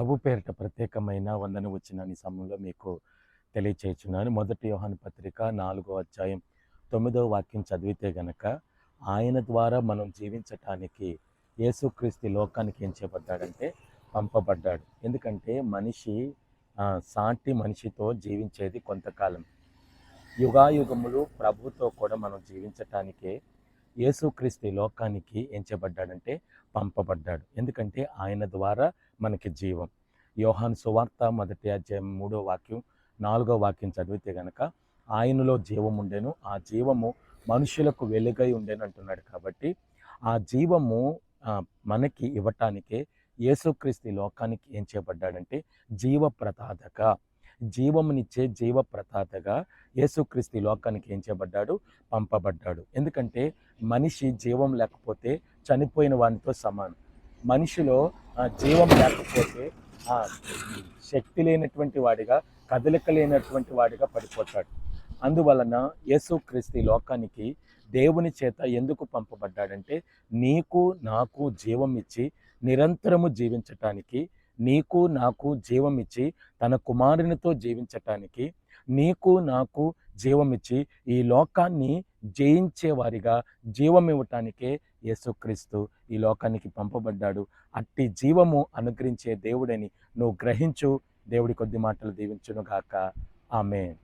ప్రభు పేరిట ప్రత్యేకమైన వందనవచనాన్ని ఈ సమయంలో మీకు తెలియచేయుచున్నాను. మొదటి యోహాను పత్రిక 4వ అధ్యాయం 9వ వాక్యం చదివితే గనక, ఆయన ద్వారా మనం జీవించటానికి యేసుక్రీస్తు ఈ లోకానికి ఏం చేయబడ్డాడంటే పంపబడ్డాడు. ఎందుకంటే మనిషి సాటి మనిషితో జీవించేది కొంతకాలం. యుగాయుగములు ప్రభుతో కూడా మనం జీవించటానికే యేసుక్రీస్తు ఈ లోకానికి ఏం చేయబడ్డాడంటే పంపబడ్డాడు. ఎందుకంటే ఆయన ద్వారా మనకి జీవం. యోహాను సువార్త 1వ అధ్యాయం 3వ వాక్యం 4వ వాక్యం చదివితే గనక, ఆయనలో జీవం ఉండెను, ఆ జీవము మనుషులకు వెలుగై ఉండెను అంటున్నాడు. కాబట్టి ఆ జీవము మనకి ఇవ్వటానికే యేసుక్రీస్తు ఈ లోకానికి ఏం చేయబడ్డాడంటే జీవప్రదాతగా, జీవమునిచ్చే జీవప్రదాతగా యేసుక్రీస్తు ఈ లోకానికి ఏం చేయబడ్డాడు, పంపబడ్డాడు. ఎందుకంటే మనిషి జీవం లేకపోతే చనిపోయిన వానితో సమానం. మనిషిలో జీవం లేకపోతే శక్తి లేనటువంటి వాడిగా, కదలిక లేనటువంటి వాడిగా పడిపోతాడు. అందువలన యేసుక్రీస్తు ఈ లోకానికి దేవుని చేత ఎందుకు పంపబడ్డాడంటే, నీకు నాకు జీవం ఇచ్చి నిరంతరము జీవించటానికి, నీకు నాకు జీవం ఇచ్చి తన కుమారునితో జీవించటానికి, నీకు నాకు జీవం ఇచ్చి ఈ లోకాన్ని జయించే వారిగా జీవం ఇవ్వటానికే యేసుక్రీస్తు ఈ లోకానికి పంపబడ్డాడు. అట్టి జీవము అనుగ్రహించే దేవుడని నువ్వు గ్రహించు. దేవుడి కొద్ది మాటలు దీవించును గాక. ఆమేన్.